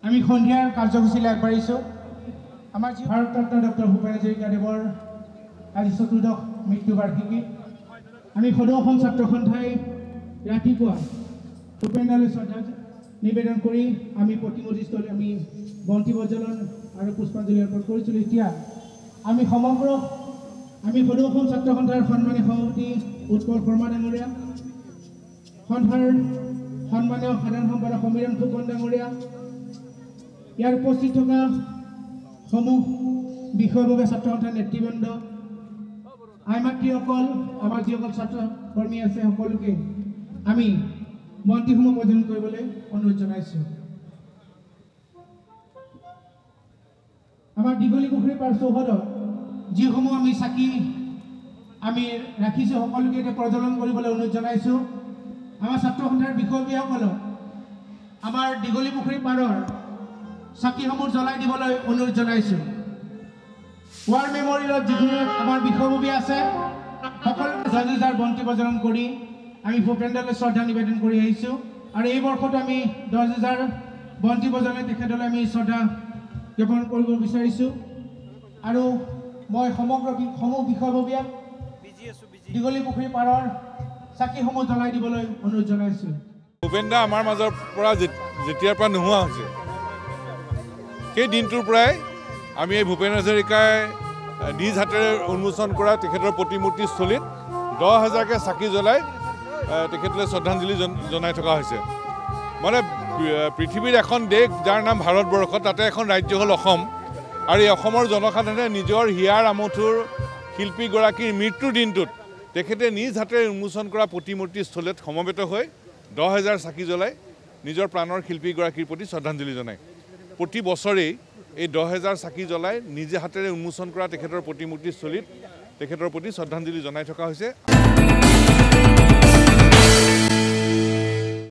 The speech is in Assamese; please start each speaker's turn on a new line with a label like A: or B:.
A: আমি সন্ধিয়াৰ কাৰ্যসূচীলৈ আগবাঢ়িছোঁ। আমাৰ ভাৰতৰত্ন ডক্টৰ ভূপেন হাজৰিকাদেৱৰ আজি ৪ৰ্থ মৃত্যুবাৰ্ষিকী। আমি সদৌ অসম ছাত্ৰ সন্থাই ৰাতিপুৱা ভূপেনদালৈ শ্ৰদ্ধা নিবেদন কৰি আমি প্ৰতিমূৰ্তিস্থলী আমি বন্তি প্ৰজ্বলন আৰু পুষ্পাঞ্জলি অৰ্পণ কৰিছিলোঁ। এতিয়া আমি সমগ্ৰ সদৌ অসম ছাত্ৰ সন্থাৰ সন্মানীয় সভাপতি উৎপল শৰ্মা ডাঙৰীয়া, সন্থাৰ সন্মানীয় সাধাৰণ সম্পাদক সমীৰণ ফুকন ডাঙৰীয়া, ইয়াৰ উপস্থিত থকা সমূহ বিষয়ববীয়া ছাত্ৰ সন্থাৰ নেতৃবৃন্দ, আই মাতৃসকল, আমাৰ যিসকল ছাত্ৰ কৰ্মী আছে সকলোকে আমি বন্তিসমূহ প্ৰজ্বলন কৰিবলৈ অনুৰোধ জনাইছোঁ। আমাৰ দীঘলী পুখুৰী পাৰ চৌহদত যিসমূহ আমি চাকি আমি ৰাখিছোঁ সকলোকে এতিয়া প্ৰজ্বলন কৰিবলৈ অনুৰোধ জনাইছোঁ। আমাৰ ছাত্ৰ সন্থাৰ বিষয়ববীয়াসকলক আমাৰ দীঘলী পুখুৰী পাৰৰ চাকিসমূহ জ্বলাই দিবলৈ অনুৰোধ জনাইছোঁ। ৱাৰ মেমৰিয়েলত যিখিনি আমাৰ বিষয়ববীয়া আছে সকলোকে যাৰ বন্তি প্ৰজ্বলন কৰি আমি ভূপেনদালৈ শ্ৰদ্ধা নিবেদন কৰি আহিছোঁ। আৰু এই বৰ্ষতো আমি 10,000 বন্তি প্ৰজ্বলনে তেখেতলৈ আমি শ্ৰদ্ধা জ্ঞাপন কৰিব বিচাৰিছোঁ। আৰু মই সমগ্ৰ সমূহ বিষয়ববীয়াক দীঘলী পুখুৰী পাৰৰ চাকিসমূহ জ্বলাই দিবলৈ অনুৰোধ জনাইছোঁ।
B: ভূপেন দা আমাৰ মাজৰ পৰা যেতিয়াৰ পৰা নোহোৱা হৈছে সেই দিনটোৰ পৰাই আমি এই ভূপেন হাজৰিকাই নিজ হাতেৰে উন্মোচন কৰা তেখেতৰ প্ৰতিমূৰ্তিস্থলীত 10,000কে চাকি জ্বলাই তেখেতলৈ শ্ৰদ্ধাঞ্জলি জনাই থকা হৈছে। মানে পৃথিৱীৰ এখন দেশ যাৰ নাম ভাৰতবৰ্ষ, তাতে এখন ৰাজ্য হ'ল অসম। আৰু এই অসমৰ জনসাধাৰণে নিজৰ হিয়াৰ আমঠুৰ শিল্পীগৰাকীৰ মৃত্যুৰ দিনটোত তেখেতে নিজ হাতেৰে উন্মোচন কৰা প্ৰতিমূৰ্তিস্থলীত সমবেত হৈ 10,000 চাকি জ্বলাই নিজৰ প্ৰাণৰ শিল্পীগৰাকীৰ প্ৰতি শ্ৰদ্ধাঞ্জলি জনায়। প্ৰতি বছৰেই এই 10,000 চাকি জ্বলাই নিজে হাতেৰে উন্মোচন কৰা তেখেতৰ প্ৰতিমূৰ্তিস্থলীত তেখেতৰ প্ৰতি শ্ৰদ্ধাঞ্জলি জনাই থকা হৈছে।